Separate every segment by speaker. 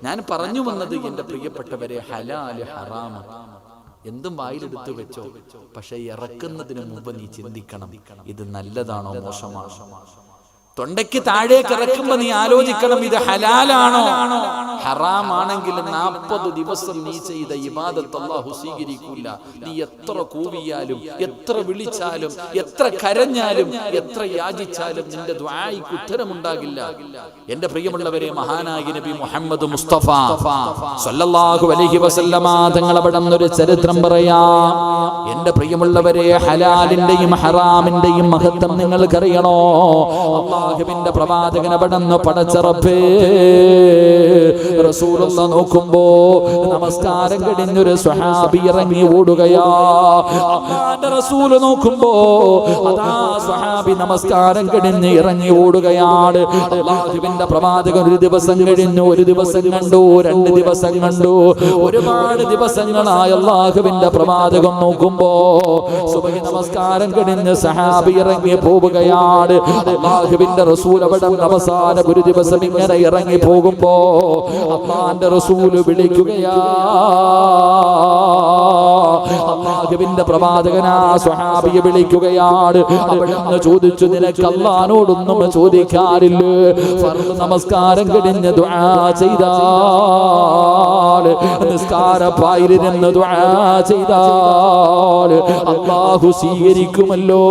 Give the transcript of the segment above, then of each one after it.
Speaker 1: ഞാൻ പറഞ്ഞു വന്നത് എന്റെ പ്രിയപ്പെട്ടവരെ, ഹലാല് ഹറാം എന്തും വായിലെടുത്തു വെച്ചോ, പക്ഷെ ഇറക്കുന്നതിന് മുമ്പ് നീ ചിന്തിക്കണം, ഇത് നല്ലതാണോ മോശമാണോ. തൊണ്ടയ്ക്ക് താഴേക്ക് ഇറക്കുമ്പോ നീ ആലോചിക്കണം, ഇത് ഹലാലാണോ. ഹറാമാണെങ്കിൽ 40 ദിവസം നീ ചെയ്ത ഇബാദത്ത് അല്ലാഹു സ്വീകരിക്കൂല. നീ എത്ര കൂവിയാലും, എത്ര വിളിച്ചാലും, എത്ര കരഞ്ഞാലും, എത്ര യാചിച്ചാലും നിന്റെ ദുആഇക്ക് ഉത്തരമുണ്ടാകില്ല. എന്റെ പ്രിയമുള്ളവരെ, മഹാനായ നബി മുഹമ്മദ് മുസ്തഫ സല്ലല്ലാഹു അലൈഹി വസല്ലമ തങ്ങൾ അവിടുന്ന് ചരിത്രം പറയാം. എന്റെ പ്രിയമുള്ളവരെ, ഹലാലിന്റെയും ഹറാമിന്റെയും മഹത്വം നിങ്ങൾക്കറിയണോ. അല്ലാഹുവിന്റെ പ്രവാചകൻ അവിടുന്ന് പടച്ച റബ്ബേ റസൂലുള്ളാഹി നോക്കുമ്പോ നമസ്കാരം കഴിഞ്ഞൊരു സ്വഹാബി ഇറങ്ങി ഓടുകയാ. അല്ലാഹുവിന്റെ റസൂൽ നോക്കുമ്പോ അതാ സ്വഹാബി നമസ്കാരം കഴിഞ്ഞ് ഇറങ്ങി ഓടുകയാണ്. അല്ലാഹുവിന്റെ പ്രവാചകൻ ഒരു ദിവസം കഴിഞ്ഞു, ഒരു ദിവസം കണ്ടു, 2 ദിവസം കണ്ടു, ഒരുപാട് ദിവസങ്ങളായി അല്ലാഹുവിന്റെ പ്രവാചകൻ നോക്കുമ്പോ സുബഹി നമസ്കാരം കഴിഞ്ഞ് സ്വഹാബി ഇറങ്ങി പോവുകയാണ്. അല്ലാഹുവിന്റെ റസൂൽ അവിടെ അവസാനം ഒരു ദിവസം ഇങ്ങനെ ഇറങ്ങി പോകുമ്പോ അല്ലാഹുവിന്റെ റസൂൽ വിളിക്കുകയാ. അല്ലാഹുവിന്റെ പ്രവാചകനാ സ്വഹാബിയെ വിളിക്കുകയാണ്. അവിടുന്ന് ചോദിച്ചു, നിനക്ക് അല്ലാഹുവോടൊന്നും ചോദിക്കാറില്ലേ? ഫർദ് നമസ്കാരം കഴിഞ്ഞ് ദുആ ചെയ്താൽ, നിസ്കാരപ്പായിലിരുന്ന് ദുആ ചെയ്താൽ അല്ലാഹു സ്വീകരിക്കുമല്ലോ.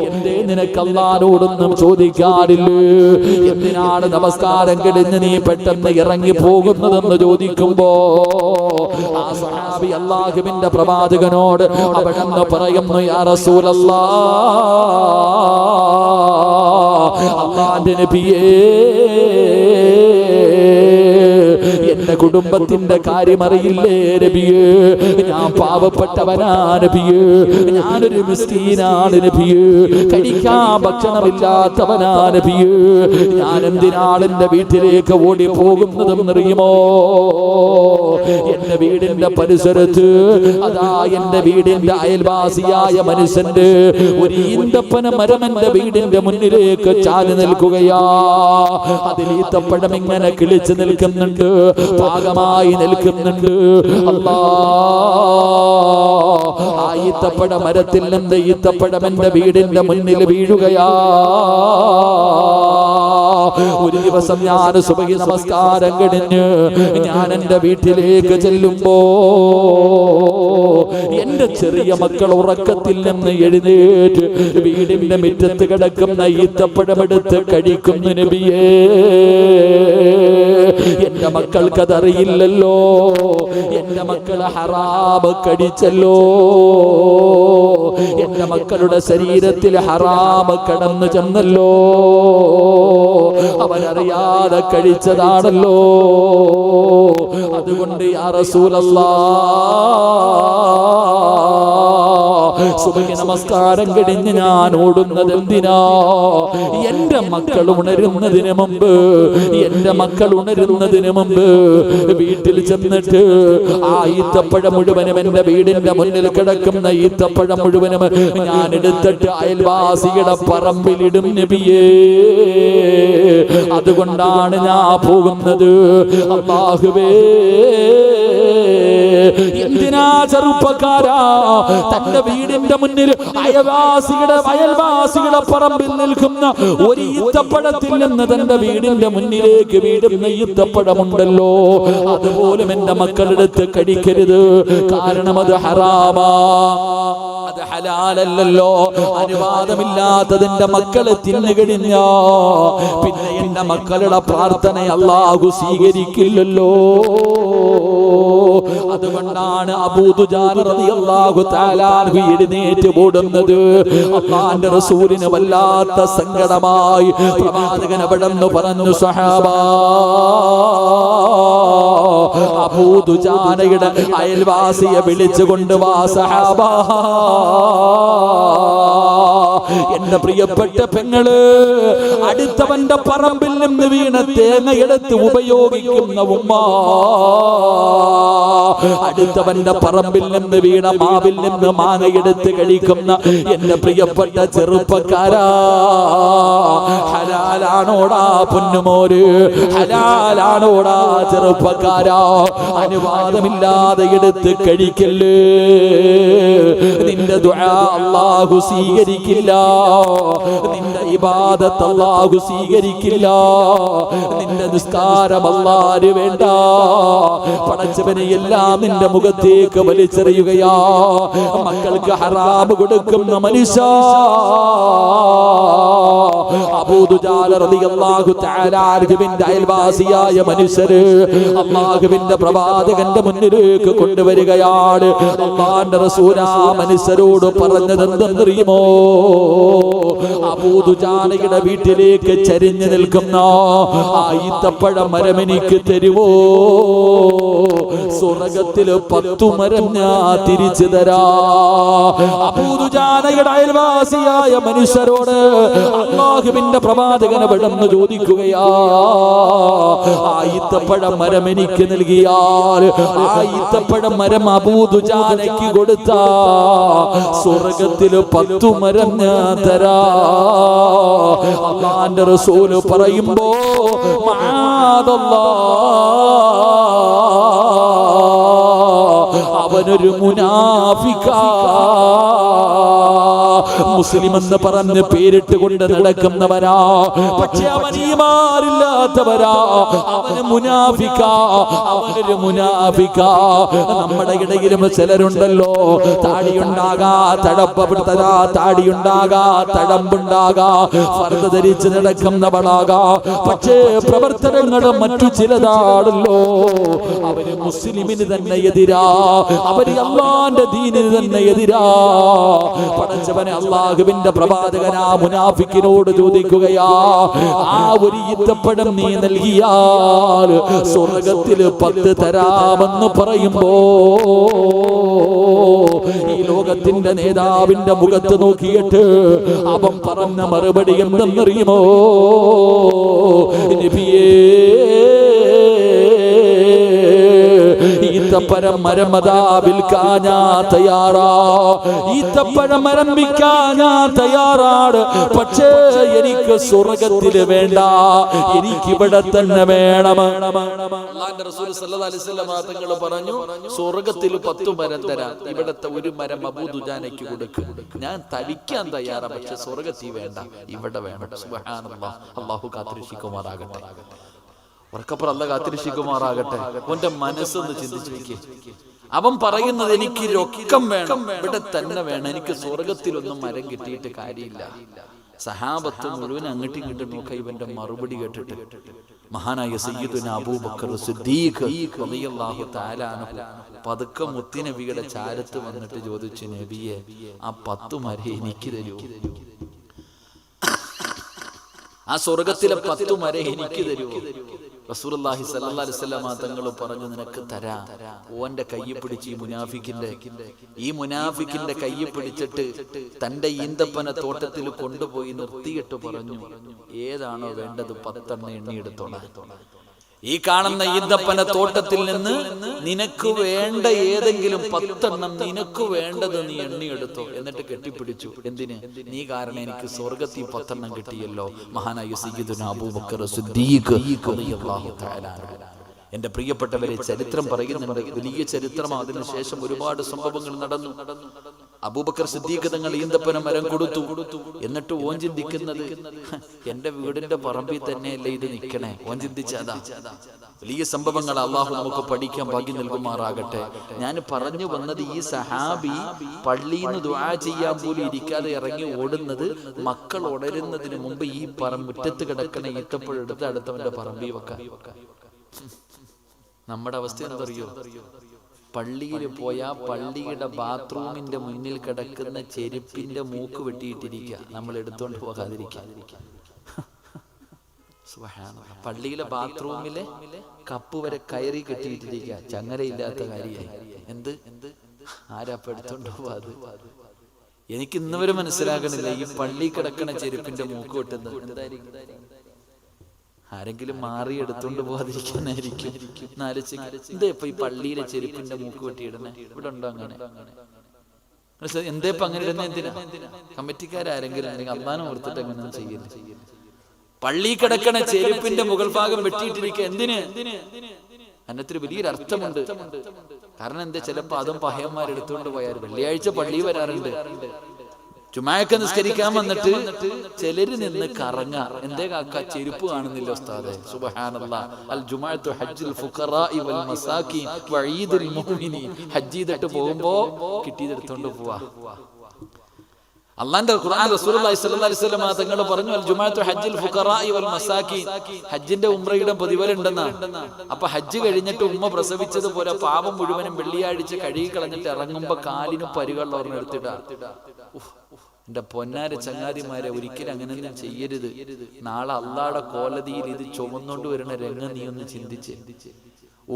Speaker 1: എന്തേ നിനക്ക് അല്ലാഹുവോടൊന്നും ചോദിക്കാറില്ലേ? എന്തിനാണ് നമസ്കാരം കഴിഞ്ഞ് നീ പെട്ടെന്ന് ഇറങ്ങി പോകുന്നതെന്ന് ചോദിക്കുമ്പോ ആ സ്വഹാബി അല്ലാഹുവിന്റെ പ്രവാചകനോട് അവിടുന്ന് പറയുന്നു, യാ റസൂലല്ലാഹ്, അല്ലാഹുവിന്റെ നബിയേ, എന്റെ കുടുംബത്തിന്റെ കാര്യം അറിയില്ലേ നബിയേ? ഞാൻ പാവപ്പെട്ടവനാ നബിയേ, ഞാനൊരു മിസ്കീനാണ് നബിയേ, കഴിക്കാൻ ഭക്ഷണമില്ലാത്തവനാ നബിയേ. ഞാൻ എന്തിനാണ് എന്റെ വീട്ടിലേക്ക് ഓടി പോകുന്നതെന്നറിയുമോ? എന്റെ വീടിന്റെ പരിസരത്ത് അതാ എന്റെ വീടിന്റെ അയൽവാസിയായ മനുഷ്യന്റെ ഒരു ഈന്തപ്പന മരം എന്റെ വീടിന്റെ മുന്നിലേക്ക് ചാരി നിൽക്കുകയാ. അതിൽ ഈത്തപ്പഴം ഇങ്ങനെ കിളിച്ചു നിൽക്കുന്നുണ്ട്, പാകമായി നിൽക്കുന്നുണ്ട്. ആ ഈത്തപ്പഴ മരത്തിൽ നിന്ന് ഈത്തപ്പഴം എന്റെ വീടിന്റെ മുന്നിൽ വീഴുകയാ. ഒരു ദിവസം ഞാൻ സുബഹി നമസ്കാരം കഴിഞ്ഞ് ഞാൻ എന്റെ വീട്ടിലേക്ക് ചെല്ലുമ്പോ എന്റെ ചെറിയ മക്കൾ ഉറക്കത്തിൽ നിന്ന് എഴുന്നേറ്റ് വീടിന്റെ മുറ്റത്ത് കിടക്കുന്ന ഈത്തപ്പഴമെടുത്ത് കഴിക്കുന്നു നബിയേ. എന്റെ മക്കൾക്കതറിയില്ലല്ലോ, എന്റെ മക്കൾ ഹറാമ് കടിച്ചല്ലോ, എന്റെ മക്കളുടെ ശരീരത്തിൽ ഹറാമ് കടന്നു ചെന്നല്ലോ, അവരറിയാതെ കഴിച്ചതാണല്ലോ. അതുകൊണ്ട് യാ റസൂലല്ലാഹ്, സുബഹി നമസ്കാരം കഴിഞ്ഞ് ഞാൻ ഓടുന്നത് എന്തിനാ? എന്റെ മക്കൾ ഉണരുന്നതിന് മുമ്പ്, എന്റെ മക്കൾ ഉണരുന്നതിന് മുമ്പ് വീട്ടിൽ ചെന്നിട്ട് ആ ഈത്തപ്പഴം മുഴുവനും എന്റെ വീടിന്റെ മുന്നിൽ കിടക്കുന്ന ഈത്തപ്പഴം മുഴുവനും ഞാൻ എടുത്തിട്ട് അയൽവാസിയുടെ പറമ്പിലിടും നബിയേ. അതുകൊണ്ടാണ് ഞാൻ പോകുന്നത്. അല്ലാഹുവേ, എന്തിനാ ചെറുപ്പക്കാരാ തന്റെ വീടിന്റെ മുന്നിൽ അയൽവാസികളുടെ പറമ്പിൽ നിൽക്കുന്ന ഒരു ഈത്തപ്പഴത്തിൽ നിന്ന് തന്റെ വീടിന്റെ മുന്നിലേക്ക് വീടുന്ന ഈത്തപ്പഴമുണ്ടല്ലോ, അതുപോലും എന്റെ മക്കളെടുത്ത് കഴിക്കരുത്. കാരണം അത് ഹറാമാ, അത് ഹലാലല്ലല്ലോ. അനുവാദമില്ലാത്തതിന്റെ മക്കളെ തിന്നുകഴിഞ്ഞാ പിന്നെ എന്റെ മക്കളുടെ പ്രാർത്ഥന അല്ലാഹു സ്വീകരിക്കില്ലല്ലോ. അതുകൊണ്ടാണ് അബൂ ദുജാന റളിയല്ലാഹു തആല അൻഹു എഴുന്നേറ്റ് ഓടുന്നത്. അല്ലാഹുവിന്റെ റസൂലിന് വല്ലാത്ത സങ്കടമായി. പ്രവാചകൻ അവിടെന്ന് പറഞ്ഞു, സഹാബാ, അബൂ ദുജാനയുടെ അയൽവാസിയെ വിളിച്ചുകൊണ്ട് വാ സഹാബാ, എന്റെ പ്രിയപ്പെട്ട പെങ്ങള്, അടുത്തവന്റെ പറമ്പിൽ നിന്ന് വീണ തേങ്ങയെടുത്ത് ഉപയോഗിക്കുന്ന ഉമ്മ, അടുത്തവന്റെ പറമ്പിൽ നിന്ന് വീണ മാവിൽ നിന്ന് മാങ്ങയെടുത്ത് കഴിക്കുന്ന എന്റെ പ്രിയപ്പെട്ട ചെറുപ്പക്കാരാ, ഹലാലാണോടാ പൊന്നുമോര്, ഹലാലാണോടാ ചെറുപ്പക്കാരാ? അനുവാദമില്ലാതെ എടുത്ത് കഴിക്കല്ലേ. നിന്റെ ദുആ അല്ലാഹു സ്വീകരിക്കില്ല, നിന്റെ ഇബാദത്ത് അല്ലാഹു സ്വീകരിക്കില്ല, നിന്റെ നിസ്കാരം അല്ലാഹു വേണ്ട. പടച്ചവനെ എല്ലാം നിന്റെ മുഖത്തേക്ക് വലിച്ചെറിയുകയാ. മക്കൾക്ക് ഹറാം കൊടുക്കുന്ന മനുഷ്യ, അബൂ ദുജാല റളിയല്ലാഹു തആല അൻഹുവിന്റെ അയൽവാസിയായ മനുഷ്യര് അല്ലാഹുവിന്റെ പ്രവാചകന്റെ മുന്നിലേക്ക് കൊണ്ടുവരികയാണ്. അല്ലാഹുവിന്റെ റസൂൽ ആ മനുഷ്യരോട് പറഞ്ഞത് എന്തെന്നറിയുമോ? അബൂ ദുജാലയുടെ വീട്ടിലേക്ക് ചരിഞ്ഞു നിൽക്കുന്ന ആ ഈത്തപ്പഴ മരം എനിക്ക് തരുവോ? സ്വർഗ്ഗത്തിൽ 10 മരം ഞാൻ തിരിച്ചു തരാ. അബൂ ദുജാലയുടെ അയൽവാസിയായ മനുഷ്യരോട് അല്ലാഹുവിന്റെ പ്രവാചകൻ പെട്ടെന്ന് ചോദിക്കുകയാ, ആ ഈത്തപ്പഴ മരം എനിക്ക് നൽകിയാൽ, ആ ഈത്തപ്പഴ മരം അബൂ ദുജാലയ്ക്ക് കൊടുത്താ സ്വർഗ്ഗത്തിൽ 10 മരം ഞാൻ തരാ. അല്ലാഹുവിന്റെ റസൂൽ പറയുമ്പോ അവനൊരു മുനാഫിക്കാ, മുസ്ലിം എന്ന് പറഞ്ഞ് പേരിട്ട് കൊണ്ട് നടക്കുന്നവരാ, പക്ഷെ അവൻ ഈമാനില്ലാത്തവരാ, അവന് മുനാഫിക്കാ, അവനൊരു മുനാഫിക്കാ. നമ്മുടെ ഇടയിലും ചിലരുണ്ടല്ലോ, താടിയുണ്ടാകാ, തടപ്പപ്പെടുത്തതാ, താടിയുണ്ടാകാ, തടമ്പുണ്ടാകാ, ഫർദ് ധരിച്ച് നടക്കുന്നവളാകാ, പക്ഷേ പ്രവർത്തനങ്ങൾ മറ്റു ചിലതാണല്ലോ. അവര് മുസ്ലിമിന് തന്നെ എതിരാ, അവര് അല്ലാഹുവിന്റെ ദീനിന് തന്നെ എതിരാ. പടച്ചവനെ അല്ലാഹുവിന്റെ പ്രവാചകൻ ആ മുനാഫിക്കിനോട് ചോദിക്കുകയാ, ആ ഒരു ഈത്തപ്പഴം നീ നൽകിയാൽ സ്വർഗ്ഗത്തിൽ 10 തരാമെന്ന് പറയുമ്പോ ഈ ലോകത്തിന്റെ നേതാവിന്റെ മുഖത്ത് നോക്കിയിട്ട് അവൻ പറഞ്ഞ മറുപടി എന്തെന്നറിയുമോ? നബിയേ, ഈത്തപ്പഴം മരം അതാ വിൽക്കാൻ ഞാൻ തയ്യാറാ, ഈത്തപ്പഴം മരം വിൽക്കാൻ ഞാൻ തയ്യാറാണ്, പക്ഷേ എനിക്ക് സ്വർഗ്ഗത്തില് വേണ്ട, എനിക്കിവിടെ തന്നെ വേണം. അല്ലാഹുവിന്റെ റസൂൽ സല്ലല്ലാഹു അലൈഹി വസല്ലം തങ്ങൾ പറഞ്ഞു, സ്വർഗ്ഗത്തിൽ 10 മരം തരാം, ഇവിടത്തെ ഒരു മരം അബൂ ദുജാനയ്ക്ക് കൊടുക്കും, ഞാൻ തടിക്കാൻ തയ്യാറാ, പക്ഷെ സ്വർഗ്ഗത്തിൽ വേണ്ട, ഇവിടെ വേണം. സുബ്ഹാനല്ലാഹ്, അല്ലാഹു കാത്തിരക്ഷിക്കുമാറാകട്ടെ. ഉറക്കപ്പുറം അല്ല കാത്തിരക്ഷിക്കുമാറാകട്ടെ. അവന്റെ മനസ്സൊന്ന് ചിന്തിച്ചിരിക്കെ, അവൻ പറയുന്നത് എനിക്ക് രൊക്കം വേണം, ഇവിടെ തന്നെ വേണം, എനിക്ക് സ്വർഗത്തിലൊന്നും മരം കിട്ടിയിട്ട് കാര്യമില്ല. സഹാബത്ത് മുഴുവൻ അങ്ങോട്ടും ഇങ്ങോട്ടും നോക്ക ഇവന്റെ മറുപടി കേട്ടിട്ട് മഹാനായ സയ്യിദുനാ അബൂബക്കർ സിദ്ദീഖ് റളിയല്ലാഹു തആല അൻഹു പതുക്കെ മുത്തുനബിയുടെ ചാരത്ത് വന്നിട്ട് ചോദിച്ചു, നബിയെ, ആ 10 മരം എനിക്ക് തരൂ, ആ സ്വർഗത്തിലെ 10 മരം എനിക്ക് തരൂ. റസൂലുള്ളാഹി സ്വല്ലല്ലാഹു അലൈഹി വസല്ലം തങ്ങൾ പറഞ്ഞു, നിനക്ക് തരാം. ഓന്റെ കയ്യെ പിടിച്ച് ഈ മുനാഫിക്കിന്റെ കയ്യെ പിടിച്ചിട്ട് തന്റെ ഈന്തപ്പന തോട്ടത്തിൽ കൊണ്ടുപോയി നിർത്തിയിട്ട് പറഞ്ഞു, ഏതാണോ വേണ്ടത് 10 എണ്ണിയെടുത്തോളാം. ഈ കാണുന്ന ഈന്തപ്പന തോട്ടത്തിൽ നിന്ന് നിനക്ക് വേണ്ട ഏതെങ്കിലും 10 നിനക്ക് വേണ്ടത് നീ എണ്ണിയെടുത്തോ, എന്നിട്ട് കെട്ടിപ്പിടിച്ചു. എന്തിന്? നീ കാരണം എനിക്ക് സ്വർഗത്തിൽ 10 കിട്ടിയല്ലോ. മഹാനായ സയ്യിദുനാ അബൂബക്കർ സിദ്ദീഖ് റളിയല്ലാഹു തആല അൻഹു. എന്റെ പ്രിയപ്പെട്ടവരെ, ചരിത്രം പറയുന്നുണ്ട്, വലിയ ചരിത്രം. അതിനുശേഷം ഒരുപാട് സംഭവങ്ങൾ നടന്നു. അബൂബക്കർ സിദ്ദീഖ് തങ്ങൾ ഈന്തപ്പന മരം കൊടുത്തു. എന്നിട്ട് ഓൻ ചിന്തിക്കുന്നത്, എന്റെ വീടിന്റെ പറമ്പിൽ തന്നെയല്ലേ ഇത് നിൽക്കണേ. ഓൻ ചിന്തിച്ചതാ. വലിയ സംഭവങ്ങൾ അള്ളാഹു നമുക്ക് പഠിക്കാൻ ഭാഗ്യം നൽകുമാറാകട്ടെ. ഞാൻ പറഞ്ഞു വന്നത്, ഈ സഹാബി പള്ളിയിൽ നിന്ന് ദുആ ചെയ്യാൻ പോലും ഇരിക്കാതെ ഇറങ്ങി ഓടുന്നത് മക്കൾ ഉണരുന്നതിന് മുമ്പ് ഈ മുറ്റത്ത് കിടക്കണ ഈത്തപ്പഴെടുത്ത് അടുത്തവന്റെ പറമ്പിൽ വെക്കാൻ. നമ്മുടെ അവസ്ഥ എന്തറിയോ? പള്ളിയിൽ പോയാൽ പള്ളിയുടെ ബാത്റൂമിന്റെ മുന്നിൽ കിടക്കുന്ന ചെരുപ്പിന്റെ മൂക്ക് വെട്ടിയിട്ടിരിക്കുക, നമ്മൾ എടുത്തോണ്ട് പോകാതിരിക്കുക. പള്ളിയിലെ ബാത്റൂമിലെ കപ്പ് വരെ കയറി കെട്ടിയിട്ടിരിക്കുക, ചങ്ങരയില്ലാത്ത കാര്യമായി. എന്ത് ആരാപ്പ എടുത്തോണ്ട് പോവാത്? എനിക്ക് ഇന്ന് വരെ മനസ്സിലാകണില്ല ഈ പള്ളി കിടക്കണ ചെരുപ്പിന്റെ മൂക്ക് വെട്ടുന്നത് എന്തായിരിക്കും. ആരെങ്കിലും മാറി എടുത്തോണ്ട് പോകാതിരിക്കാനായിരിക്കും. എന്താ ഇപ്പൊ ഈ പള്ളിയിലെ ചെരുപ്പിന്റെ മൂക്ക് വെട്ടിയിടണേ? ഇവിടെ ഉണ്ടോ അങ്ങനെ? എന്താ ഇപ്പൊ അങ്ങനെ ഇടുന്ന? എന്തിനാ? കമ്മിറ്റിക്കാരെങ്കിലും അല്ലെങ്കിൽ അള്ളാനെ ഓർത്തിട്ട് അങ്ങനെ ചെയ്യില്ല. പള്ളി കിടക്കണ ചെരുപ്പിന്റെ മുകൾ ഭാഗം വെട്ടിയിട്ടിരിക്കുക എന്തിന്? അതിനകത്തൊരു വലിയൊരു അർത്ഥമുണ്ട്. കാരണം എന്താ, ചിലപ്പോ അതും പഹയന്മാരെടുത്തുകൊണ്ട് പോയാൽ വെള്ളിയാഴ്ച പള്ളി വരാറുണ്ട്, ജുമായൊക്കെ നിസ്കരിക്കാൻ വന്നിട്ട് ചിലര് നിന്ന് കറങ്ങ. എന്തേ കാക്ക ചെരുപ്പ് കാണുന്നില്ല ഉസ്താദേ? സുബ്ഹാനല്ലാഹ്. അൽ ജുമുഅത്തു ഹജ്ജുൽ ഫുഖറാഇ വൽ മസാകിൻ വഈദുൽ മുഅ്മിനീൻ. ഹജ്ജ് ചെയ്തിട്ട് പോകുമ്പോ കിട്ടിയതെടുത്തോണ്ട് പോവാ. അള്ളാന്റെ ഖുർആൻ റസൂലുള്ളാഹി സ്വല്ലല്ലാഹി അലൈഹി വസല്ലം തങ്ങൾ പറഞ്ഞു, അൽ ജുമുഅത്തു ഹജ്ജുൽ ഫുഖറാഇ വൽ മസാകിൻ. ഹജ്ജിന്റെ ഉംറയുടെ പ്രതിഫലം ഉണ്ടെന്നാണ്. അപ്പൊ ഹജ്ജ് കഴിഞ്ഞിട്ട് ഉമ്മ പ്രസവിച്ചതുപോലെ പാപം മുഴുവനും വെള്ളിയാഴ്ച കഴുകി കളഞ്ഞിട്ട് ഇറങ്ങുമ്പോ കാലിന് പരുകളുള്ളവർ എടുത്തിടാ. എന്റെ പൊന്നാര ചങ്ങാതിമാരെ, ഒരിക്കലും അങ്ങനെയൊന്നും ചെയ്യരുത്. നാളെ അള്ളാടെ കോലതിയിൽ ഇത് ചുമന്നുകൊണ്ട് വരുന്ന രംഗം നീ ഒന്ന് ചിന്തിച്ച്.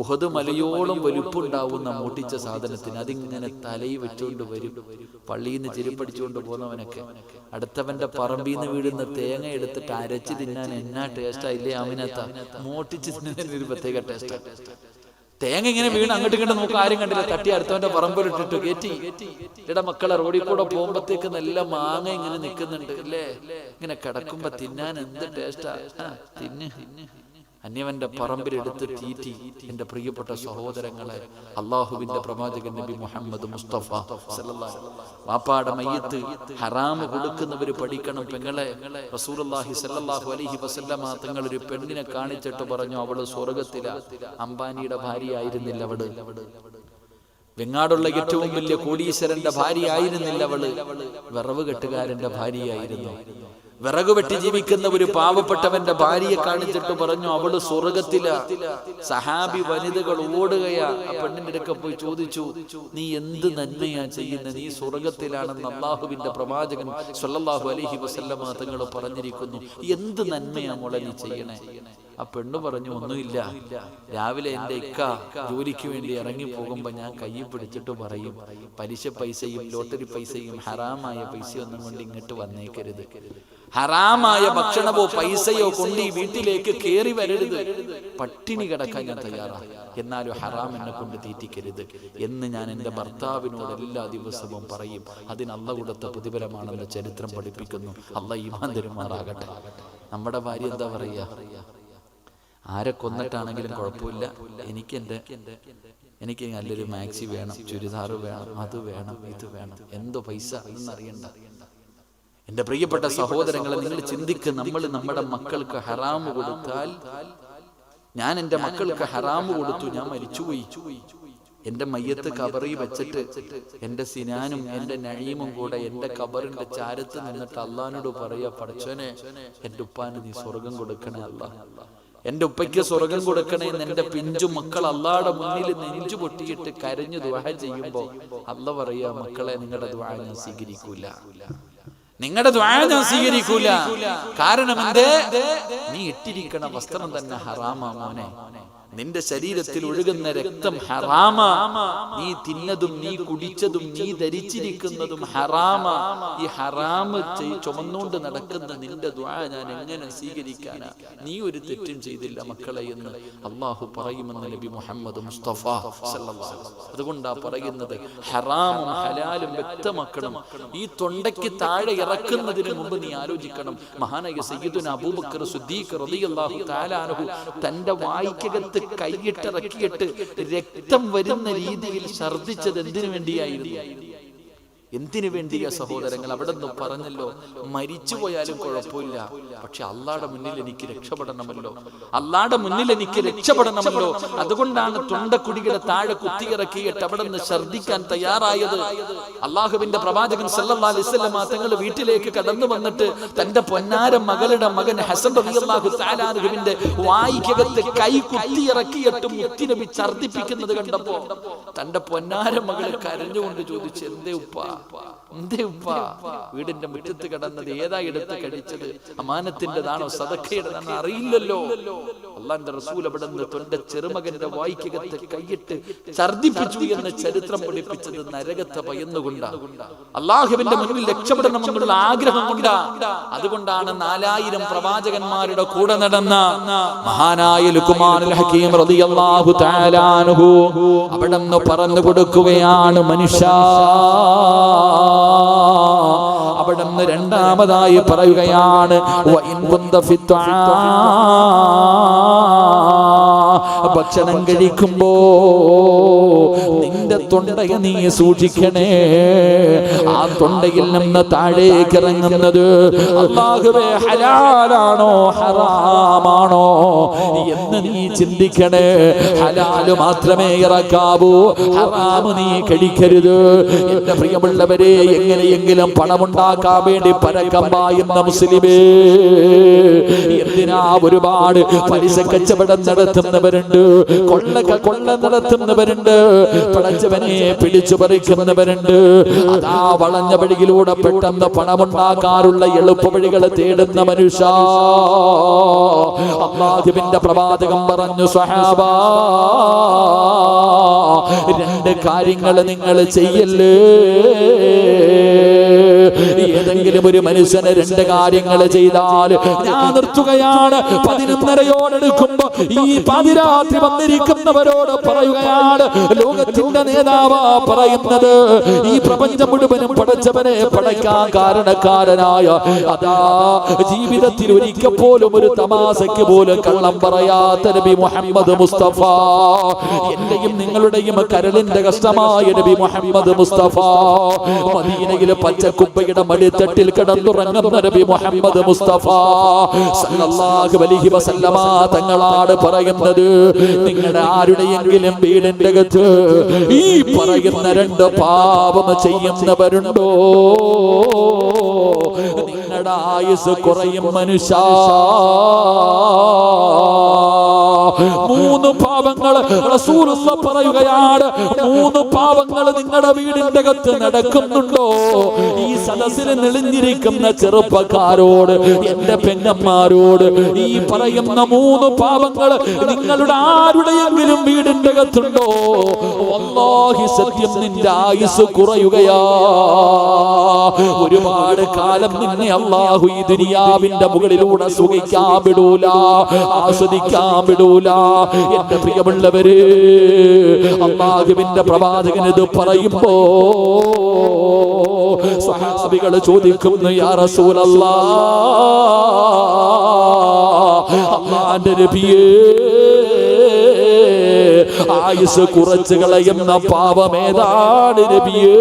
Speaker 1: ഉഹദ് മലയോളം വലുപ്പുണ്ടാവുന്ന മോട്ടിച്ച സാധനത്തിന് അതിങ്ങനെ തലയിൽ വെച്ചുകൊണ്ട് വരും. പള്ളിയിൽ നിന്ന് ചെരുപ്പടിച്ചുകൊണ്ട് പോകുന്നവനൊക്കെ അടുത്തവന്റെ പറമ്പിൽ നിന്ന് വീഴുന്ന തേങ്ങ എടുത്തിട്ട് അരച്ച് തിന്നാൻ എന്നാ ടേസ്റ്റാ ഇല്ലേ അമിനത്ത? മോട്ടിച്ച് തിന്നുന്നതിന് പ്രത്യേക ടേസ്റ്റാ. തേങ്ങ ഇങ്ങനെ വീണ് അങ്ങോട്ട് ഇങ്ങോട്ട് നോക്കുക, ആരും കണ്ടില്ല, തട്ടി അടുത്തവന്റെ പറമ്പിലിട്ടിട്ട് കയറ്റി. ഇവിടെ മക്കളെ റോഡിൽ കൂടെ പോകുമ്പോഴത്തേക്ക് നല്ല മാങ്ങ ഇങ്ങനെ നിൽക്കുന്നുണ്ട് അല്ലേ? ഇങ്ങനെ കിടക്കുമ്പോ തിന്നാൻ എന്ത് ടേസ്റ്റാ. തിന്ന് അന്യവന്റെ പറമ്പിലെടുത്ത് തീറ്റി. എന്റെ പ്രിയപ്പെട്ട സഹോദരങ്ങളെ, അള്ളാഹുവിന്റെ പ്രവാചകൻ നബി മുഹമ്മദ് മുസ്തഫ സല്ലല്ലാഹു അലൈഹി വസല്ലം വാപ്പാടെ മയ്യത്ത് ഹറാമ് കൊടുക്കുന്നവര് പഠിക്കണം. പെങ്ങളെ, റസൂലുള്ളാഹി സല്ലല്ലാഹു അലൈഹി വസല്ലം തങ്ങൾ ഒരു പെണ്ണിനെ കാണിച്ചിട്ട് പറഞ്ഞു, അവള് സ്വർഗത്തിലാ. അംബാനിയുടെ ഭാര്യ ആയിരുന്നില്ല അവള്. വെങ്ങാടുള്ള ഏറ്റവും വലിയ കോടീശ്വരന്റെ ഭാര്യ ആയിരുന്നില്ല അവള്. വിറവ് കെട്ടുകാരന്റെ ഭാര്യയായിരുന്നു. വിറക് വെട്ടി ജീവിക്കുന്ന ഒരു പാവപ്പെട്ടവന്റെ ഭാര്യയെ കാണിച്ചിട്ട് പറഞ്ഞു, അവള് സ്വർഗത്തിലാ. സഹാബി വനിതകൾ ഓടുകയാ. ആ പെണ്ണിന്റെ അടുക്ക പോയി ചോദിച്ചു, നീ എന്ത് നന്മയാ ചെയ്യുന്നത്? നീ സ്വർഗത്തിലാണെന്ന് അള്ളാഹുവിന്റെ പ്രവാചകൻ സ്വല്ലല്ലാഹു അലൈഹി വസല്ലം തങ്ങൾ പറഞ്ഞിരിക്കുന്നു. എന്ത് നന്മയാ മോളെ നീ ചെയ്യണേ? ആ പെണ്ണ് പറഞ്ഞു, ഒന്നുമില്ല. രാവിലെ എന്റെ ഇക്ക ജോലിക്ക് വേണ്ടി ഇറങ്ങി പോകുമ്പോ ഞാൻ കയ്യിൽ പിടിച്ചിട്ട് പറയും, പലിശ പൈസയും ലോട്ടറി പൈസയും ഹറാമായ പൈസയൊന്നും കൊണ്ട് ഇങ്ങോട്ട് വന്നേക്കരുത്. ഹറാമായ ഭക്ഷണമോ പൈസയോ കൊണ്ട് ഈ വീട്ടിലേക്ക് കയറി വരരുത്. പട്ടിണി കിടക്കാൻ ഞാൻ തയ്യാറാണ്, എന്നാലും ഹറാം എന്നെ കൊണ്ട് തീറ്റിക്കരുത് എന്ന് ഞാൻ എന്റെ ഭർത്താവിനോട് എല്ലാ ദിവസവും പറയും. അതിന് അള്ളാഹ് കൊടുത്ത പ്രതിഫലമാണെന്ന് ചരിത്രം പഠിപ്പിക്കുന്നു. അള്ളാഹ് ഈമാൻ തരുമാറാകട്ടെ. നമ്മുടെ ഭാര്യ എന്താ പറയാ? ആരെ കൊന്നിട്ടാണെങ്കിലും കുഴപ്പമില്ല, എനിക്ക് നല്ലൊരു മാക്സി വേണം, ചുരിദാറ് വേണം, അത് വേണം, ഇത് വേണം. എന്തോ പൈസ എന്നറിയണ്ട. എന്റെ പ്രിയപ്പെട്ട സഹോദരങ്ങളെ, നിങ്ങൾ ചിന്തിക്കുക. നമ്മൾ നമ്മുടെ മക്കൾക്ക് ഹറാമ് കൊടുത്താൽ, ഞാൻ എന്റെ മക്കൾക്ക് ഹറാമ് കൊടുത്തു, ഞാൻ മരിച്ചുപോയി. എന്റെ മയ്യത്ത് കബറിൽ വെച്ചിട്ട് എന്റെ സിനാനും എന്റെ നഈമും കൂടെ എന്റെ കബറിന്റെ ചാരത്ത് നിന്നിട്ട് അള്ളാഹിനോട് പറയാ, പടച്ചോനെ എന്റെ ഉപ്പാന് നീ സ്വർഗം കൊടുക്കണേ അല്ലാഹ്, എന്റെ ഉപ്പയ്ക്ക് സ്വർഗം കൊടുക്കണേ എന്ന് എന്റെ പിഞ്ചു മക്കൾ അള്ളാഹുടെ മുന്നിൽ നെഞ്ചു പൊട്ടിയിട്ട് കരഞ്ഞു ദുആ ചെയ്യുമ്പോ അള്ളാഹ് പറയാ, മക്കളെ നിങ്ങളുടെ ദുആ ഞാൻ സ്വീകരിക്കൂല, നിങ്ങളുടെ ദുആ ഞാൻ സ്വീകരിക്കൂല. കാരണം എന്തേ? നീ ഇട്ടിരിക്കണ വസ്ത്രം തന്നെ ഹറാമാ മോനെ. നിന്റെ ശരീരത്തിൽ ഒഴുകുന്ന രക്തം ഹറാമാ. നീ തിന്നതും നീ കുടിച്ചതും നീ ധരിച്ചിരിക്കുന്നതും ഹറാമാ. ഈ ഹറാമ് ചുമന്നുകൊണ്ട് നടക്കുന്ന നിന്റെ ദുആ ഞാൻ എങ്ങനെ സ്വീകരിക്കാനാ? നീ ഒരു തെറ്റും ചെയ്തില്ല മക്കളെ എന്ന് അള്ളാഹു പറയുമെന്ന് നബി മുഹമ്മദ് മുസ്തഫ സല്ലല്ലാഹു അലൈഹി വസല്ലം. അതുകൊണ്ടാ പറയുന്നത്, ഹറാമും ഹലാലും വ്യക്തമാക്കണം. ഈ തൊണ്ടയ്ക്ക് താഴെ ഇറക്കുന്നതിന് മുമ്പ് നീ ആലോചിക്കണം. മഹാനായ സയ്യിദുനാ അബൂബക്കർ സിദ്ദീഖ് റളിയല്ലാഹു തആല അൻഹു തന്റെ വായിക്കകത്ത് കൈയിട്ടിറക്കിയിട്ട് രക്തം വരുന്ന രീതിയിൽ ഛർദ്ദിച്ചത് എന്തിനു വേണ്ടിയായിരുന്നു? എന്തിനു വേണ്ടിയ സഹോദരങ്ങൾ? അവിടെ നിന്ന് പറഞ്ഞല്ലോ, മരിച്ചു പോയാലും കുഴപ്പമില്ല, പക്ഷെ അള്ളാഹുടെ മുന്നിൽ എനിക്ക് രക്ഷപ്പെടണമല്ലോ, അള്ളാഹുടെ മുന്നിൽ എനിക്ക് രക്ഷപ്പെടണമല്ലോ. അതുകൊണ്ടാണ് തൊണ്ടക്കുടിയുടെ താഴെ കുത്തിയിറക്കിയിട്ട് അവിടെ നിന്ന് ഛർദ്ദിക്കാൻ തയ്യാറായത്. അള്ളാഹുവിന്റെ പ്രവാചകൻ സല്ലല്ലാഹു അലൈഹി വസല്ലം തങ്ങൾ വീട്ടിലേക്ക് കടന്നു വന്നിട്ട് തന്റെ പൊന്നാര മകളുടെ മകൻ ഹസൻ റളിയല്ലാഹു തആല അൻഹുവിന്റെ വായിക്കകത്ത് കൈ കുത്തിയിറക്കിയിട്ട് മുത്തുനബി ഛർദ്ദിപ്പിക്കുന്നത് കണ്ടപ്പോ തന്റെ പൊന്നാര മകൾ കരഞ്ഞുകൊണ്ട് ചോദിച്ചു, എന്തേ ഉപ്പ, എന്തേ ഉപ്പ വീടിന്റെ മുറ്റത്ത് കിടന്നത് ഏതാ എടുത്ത് കഴിച്ചത്? അമാനത്തിൻ്റെതാണോ സദഖയുടേതാണോ അറിയില്ലല്ലോ. അള്ളാന്റെ റസൂൽ അവിടെ നിന്ന് തൊന്റെ ചെറുമകന്റെ വായിക്കകത്ത് കൈയിട്ട് ഛർദിപ്പിച്ചു എന്ന് ചരിത്രം പഠിപ്പിച്ചത് നരകത്തെ ഭയന്നുകൊണ്ടാണ്, അള്ളാഹുവിന്റെ മുന്നിൽ രക്ഷപ്പെടണമെന്നുള്ള ആഗ്രഹം കൊണ്ടാ. അതുകൊണ്ടാണ് 4000 പ്രവാചകന്മാരുടെ കൂടെ നടന്ന മഹാനായ ലുഖ്മാനുൽ ഹകീം റളിയല്ലാഹു തആല അൻഹു അവിടെ നിന്ന് പറഞ്ഞു കൊടുക്കുകയാണ്, മനുഷ്യ അവിടെ നിന്ന് രണ്ടാമതായി പറയുകയാണ്, ഭക്ഷണം കഴിക്കുമ്പോ നിന്റെ തൊണ്ടയെ നീ സൂക്ഷിക്കണേ. ആ തൊണ്ടയിൽ നിന്ന് താഴേക്ക് ഇറങ്ങുന്നത് അല്ലാഹുവേ ഹലാലാണോ ഹറാമാണോ എന്ന് നീ ചിന്തിക്കണേ. ഹലാല് മാത്രമേ ഇറക്കാവൂ, ഹറാമ് നീ കഴിക്കരുത്. എന്റെ പ്രിയമുള്ളവരെ, എങ്ങനെയെങ്കിലും പണമുണ്ടാക്കാൻ വേണ്ടി പരക്കം പായുന്ന മുസ്ലിമേ, എന്തിനാ ഒരുപാട് പലിശ കച്ചവടം നടത്തുന്നവരുണ്ട്, കൊള്ള നടത്തുന്നവരുണ്ട്, പടച്ചവനെ പിടിച്ചു പറിക്കുന്നവരുണ്ട്. അതാ വളഞ്ഞ വഴിയിലൂടെ പെട്ടെന്ന് പണമുണ്ടാക്കാറുള്ള എളുപ്പ വഴികൾ തേടുന്ന മനുഷ്യ, അല്ലാഹുവിന്റെ പ്രവാചകൻ പറഞ്ഞു, സ്വഹാബാ 2 കാര്യങ്ങൾ നിങ്ങൾ ചെയ്യല്ലേ. ഏതെങ്കിലും ഒരു മനുഷ്യന് 2 കാര്യങ്ങൾ ചെയ്താൽ, ഞാൻ നിർത്തുകയാണ്, 11:30 ഈ പാതിരാത്രി വന്നിരിക്കുന്നവരോട് പറയുകയാണ്, ലോകത്തിന്റെ നേതാവാ പറയുന്നത്, ഈ പ്രപഞ്ചം മുഴുവനും പടച്ചവനെ പടയ്ക്കാൻ കാരണക്കാരനായ, അതാ ജീവിതത്തിൽ ഒരിക്കൽ പോലും ഒരു തമാശയ്ക്ക് പോലും കള്ളം പറയാത്ത നബി മുഹമ്മദ് മുസ്തഫ, എന്റെയും നിങ്ങളുടെയും കരളിന്റെ കഷ്ടമായ നബി മുഹമ്മദ് മുസ്തഫ, മദീനയിലെ പച്ചക്കുപ്പയുടെ മടിത്തട്ടിൽ കിടന്നുറങ്ങുന്ന നബി മുഹമ്മദ് മുസ്തഫ സല്ലല്ലാഹു അലൈഹി വസല്ലമ തങ്ങളാണ് പറയുന്നത്, നിങ്ങളുടെ ആരുടെയെങ്കിലും വീടിന്റെ അകത്ത് ഈ പറയുന്ന 2 പാപം ചെയ്യുന്നവരുണ്ടോ, നിങ്ങളുടെ ആയുസ് കുറയും മനുഷ്യ. 3 പാപങ്ങൾ റസൂലുള്ളാഹി പറയുകയാണ്, 3 പാപങ്ങൾ നിങ്ങളുടെ വീടിന്റെ അകത്ത് നടക്കുന്നുണ്ടോ? ഈ സദസ്സിൽ നെളിഞ്ഞിരിക്കുന്ന ചെറുപ്പക്കാരോട്, എന്റെ പെങ്ങന്മാരോട്, ഈ പറയുന്ന 3 പാപങ്ങൾ നിങ്ങളുടെ ആരുടെയെങ്കിലും വീടിന്റെ അകത്തുണ്ടോ? വല്ലാഹി സത്യം, നിന്റെ ആയുസ് കുറയുകയാ. ഒരുപാട് കാലം നിന്നെ അല്ലാഹു ഈ ദുനിയാവിന്റെ മുകളിലൂടെ സുഖിക്കാൻ വിടൂല, ആസ്വദിക്കാൻ വിടൂല. എന്റെ പ്രിയമുള്ളവര്, അല്ലാഹുവിന്റെ പ്രവാചകൻ ഇത് പറയുമ്പോ സ്വഹാബികൾ ചോദിക്കുന്നു, യാ റസൂലല്ലാഹ്, അല്ലാഹുവിന്റെ നബിയേ, ആയുസ് കുറച്ച് കളയുന്ന പാപമേതാണ് നബിയേ?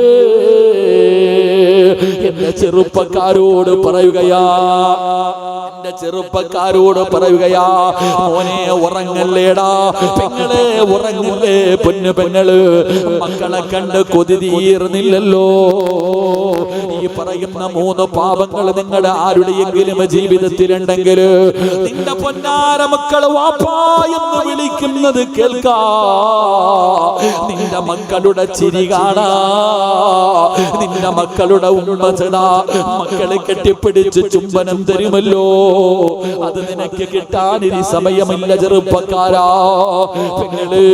Speaker 1: എന്റെ ചെറുപ്പക്കാരോട് പറയുകയാ, എന്റെ ചെറുപ്പക്കാരോട് പറയുകയാ, മോനെ ഉറങ്ങല്ലേടാ, പെങ്ങളെ ഉറങ്ങില്ലേ, പൊന്നു പെങ്ങള്, മക്കളെ കണ്ട് കൊതി തീർന്നില്ലല്ലോ. ഈ പറയുന്ന 3 പാപങ്ങൾ നിങ്ങളുടെ ആരുടെയെങ്കിലും ജീവിതത്തിലുണ്ടെങ്കിൽ, നിന്റെ പൊന്നാര മക്കൾ വാപ്പാ എന്ന് വിളിക്കുന്നത് കേൾക്കാ, നിന്റെ മക്കളുടെ ചിരി കാണാ, നിന്റെ മക്കളുടെ ഉമ്മ ചെടാ, മക്കളെ കെട്ടിപ്പിടിച്ച് ചുംബനം തരുമല്ലോ, അത് നിനക്ക് കിട്ടാനിനി സമയമില്ല ചെറുപ്പക്കാരാ. പെങ്ങള്,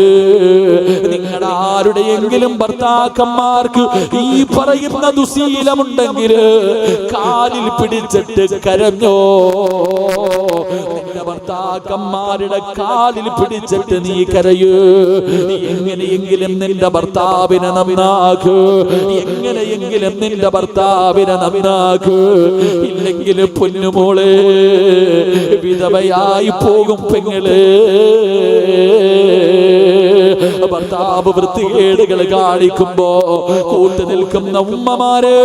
Speaker 1: നിങ്ങളുടെ ആരുടെയെങ്കിലും ഭർത്താക്കന്മാർക്ക് ഈ പറയുന്ന ദുശീലമുണ്ടെങ്കിൽ കാലിൽ പിടിച്ചിട്ട് കരഞ്ഞോ. നിന്റെ ഭർത്താക്കന്മാരുടെ കാലിൽ പിടിച്ചിട്ട് നീ കരയൂ. എങ്ങനെയെങ്കിലും നിന്റെ ഭർത്താവിനെ നന്നാക്ക്, എങ്ങനെയെങ്കിലും നിന്റെ ഭർത്താവിനെ നന്നാക്ക്. ഇല്ലെങ്കിൽ പൊന്നുമോളെ വിധവയായി പോകും പെങ്ങളെ. ഭർത്താവ് വൃത്തികേടുകൾ കാണിക്കുമ്പോ കൂട്ടു നിൽക്കുന്ന ഉമ്മമാരെ,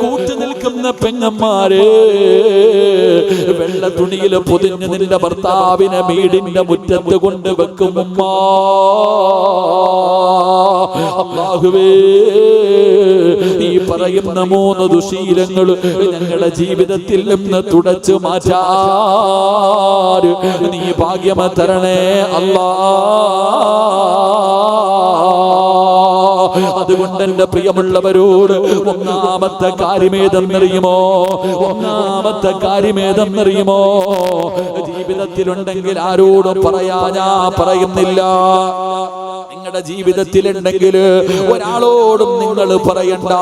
Speaker 1: കൂട്ടു നിൽക്കുന്ന പെങ്ങന്മാരെ, വെള്ള തുണിയിൽ പൊതിഞ്ഞ് നിന്റെ ഭർത്താവിനെ വീടിന്റെ മുറ്റത്ത് കൊണ്ട് വെക്കും ഉമ്മ. അല്ലാഹുവേ, ഈ പറയുന്ന 3 ദുശീലങ്ങൾ ഞങ്ങളുടെ ജീവിതത്തിൽ നിന്ന് തുടച്ചു മാറ്റാൻ നീ ഭാഗ്യം തരണേ അല്ലാഹ്. അതുകൊണ്ട് അതുകൊണ്ട് എന്റെ പ്രിയമുള്ളവരോട് ഒന്നാമത്തെ കാര്യമേതെന്നറിയുമോ? ജീവിതത്തിലുണ്ടെങ്കിൽ ആരോടും പറയാ ഞാൻ പറയുന്നില്ല. നിങ്ങളുടെ ജീവിതത്തിലുണ്ടെങ്കിൽ ഒരാളോടും നിങ്ങൾ പറയണ്ട.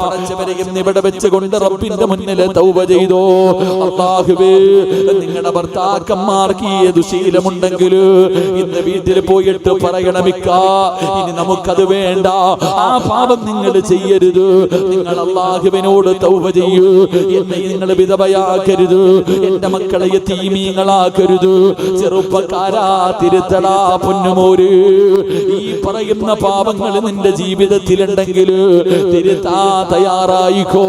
Speaker 1: പടച്ചവനെ ഇവിടെ വെച്ചുകൊണ്ട് റബ്ബിന്റെ മുന്നിൽ തൗബ ചെയ്തോ. അല്ലാഹുവേ, നിങ്ങളുടെ ഭർത്താക്കന്മാർക്ക് ഈ ദുശീലമുണ്ടെങ്കിൽ ഇന്ന് വീട്ടിൽ പോയിട്ട് പറയണമിക്ക, ഇനി നമുക്കത് വേണ്ട, ആ പാപം നിങ്ങൾ ചെയ്യരുത്. നിങ്ങൾ അല്ലാഹുവിനോട് തൗബ ചെയ്യൂ. എന്നെ നിങ്ങൾ വിധവയാക്കരുത്, എന്റെ മക്കളെ യതീമീങ്ങളാക്കരുത്. ചെറുപ്പക്കാരാ, തിരുത്തടാ പൊന്നുമോര്. ഈ പറയുന്ന പാപങ്ങൾ നിന്റെ ജീവിതത്തിലുണ്ടെങ്കിൽ തിരുത്താ തയ്യാറായിക്കോ.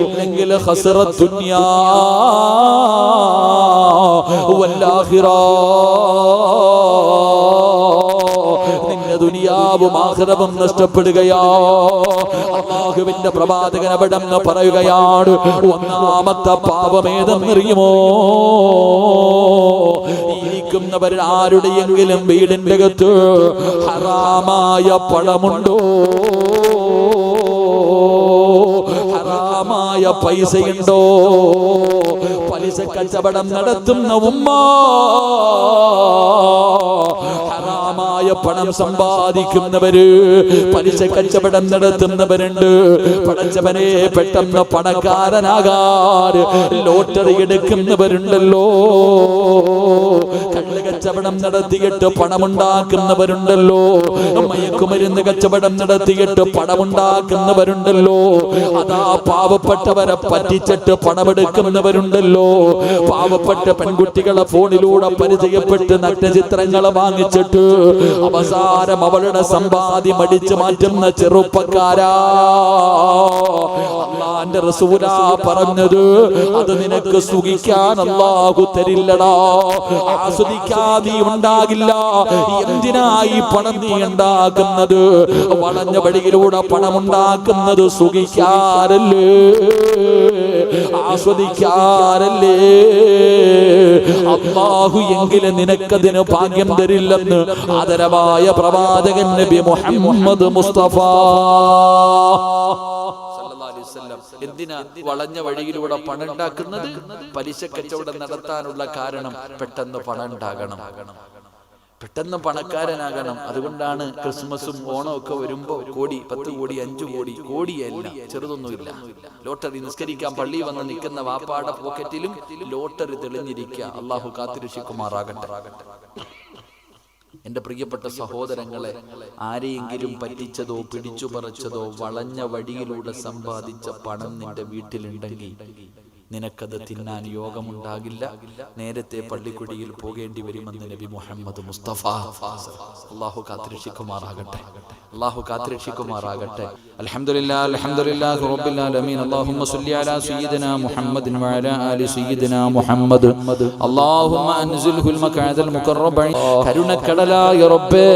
Speaker 1: ഇല്ലെങ്കിൽ ഖസറത്ത് ദുനിയാ വൽ-ആഖിറ, നിന്റെ ദുനിയാവും ആഖിറവും നഷ്ടപ്പെടുകയാ. അല്ലാഹുവിന്റെ പ്രവാചകൻ അവിടെന്ന് പറയുകയാണ്, ഒന്നാമത്തെ പാപമേതെന്നറിയുമോ? ഇരിക്കുന്നവർ ആരുടെയെങ്കിലും വീടിന്റെ അകത്ത് ഹറാമായ പണമുണ്ടോ? ഹറാമായ പൈസയുണ്ടോ? പലിശ കച്ചവടം നടത്തുന്ന ഉമ്മ, ഹറാമായ പണം സമ്പാദിക്കുന്നവര്, പലിശ കച്ചവടം നടത്തുന്നവരുണ്ട്. പടച്ചവനെ, പെട്ടെന്ന് പണക്കാരനാകാൻ ലോട്ടറി എടുക്കുന്നവരുണ്ടല്ലോ. കള്ള് കച്ചവടം നടത്തിയിട്ട് പണമുണ്ടാക്കുന്നവരുണ്ടല്ലോ. മയക്കുമരുന്ന് കച്ചവടം നടത്തിയിട്ട് പണമുണ്ടാക്കുന്നവരുണ്ടല്ലോ. അതാ പാവപ്പെട്ടവരെ പറ്റിച്ചിട്ട് പണമെടുക്കുന്നവരുണ്ടല്ലോ. പാവപ്പെട്ട പെൺകുട്ടികളെ ഫോണിലൂടെ പരിചയപ്പെട്ട് നഗ്നചിത്രങ്ങൾ വാങ്ങിച്ചിട്ട് അവസാനം അവളുടെ സമ്പാദ്യം അടിച്ചു മാറ്റുന്ന ചെറുപ്പക്കാരാ, അല്ലാഹുവിന്റെ റസൂലാ പറഞ്ഞത്, അത് നിനക്ക് സുഖിക്കാൻ അല്ലാഹു തരില്ലടാ. ആസ്വദിക്കാതെ ഉണ്ടാകില്ല. എന്തിനായി പണം നീ ഉണ്ടാക്കുന്നത്? വളഞ്ഞ വഴിയിലൂടെ പണമുണ്ടാക്കുന്നത് സുഖിക്കാറല്ലേ, ആസ്വദിക്കാറല്ലേ? അല്ലാഹു എങ്കിലും നിനക്കതിന് ഭാഗ്യം തരില്ലെന്ന് ആദരവായ പ്രവാചകൻ നബി മുഹമ്മദ് മുസ്തഫ. എന്തിനാ വളഞ്ഞ വഴിയിലൂടെ പണം ഉണ്ടാക്കുന്നത്? പലിശ കച്ചവടം നടത്താനുള്ള കാരണം പെട്ടെന്ന് പണം ഉണ്ടാകണം, പെട്ടെന്ന് പണക്കാരനാകണം. അതുകൊണ്ടാണ് ക്രിസ്മസും ഓണവും ഒക്കെ വരുമ്പോ കോടി, 10 കോടി, 5 കോടി, കോടിയല്ല, ചെറുതൊന്നുമില്ല. ലോട്ടറി നിസ്കരിക്കാൻ പള്ളി വന്ന് നിൽക്കുന്ന വാപ്പാടെ പോക്കറ്റിലും ലോട്ടറി തെളിഞ്ഞിരിക്കുക. അള്ളാഹു കാത്തിരക്ഷിക്കുമാറാകട്ടെ. എന്റെ പ്രിയപ്പെട്ട സഹോദരങ്ങളെ, ആരെയെങ്കിലും പറ്റിച്ചതോ പിടിച്ചു പറിച്ചതോ വളഞ്ഞ വഴിയിലൂടെ സമ്പാദിച്ച പണം നിന്റെ വീട്ടിലുണ്ടെങ്കിൽ നിനക്കത് തിന്നാൻ യോഗമുണ്ടാകില്ല. നേരത്തെ പള്ളിക്കുടിയിൽ പോകേണ്ടി വരുമെന്ന് നബി മുഹമ്മദ് മുസ്തഫ. അല്ലാഹു കാത്തിരക്ഷിക്കുമാറാകട്ടെ, അല്ലാഹു കാത്തിരക്ഷിക്കുമാറാകട്ടെ. അൽഹംദുലില്ലാഹ്, അൽഹംദുലില്ലാഹി റബ്ബിൽ ആലമീൻ. അല്ലാഹുമ്മ സ്വല്ലി അലാ സയ്യിദിനാ മുഹമ്മദിൻ വഅലാ ആലി സയ്യിദിനാ മുഹമ്മദ്. അല്ലാഹുമ്മ അൻസിൽഹുൽ മഖഅദൽ മുഖറബ. കരുണക്കടലായ റബ്ബേ,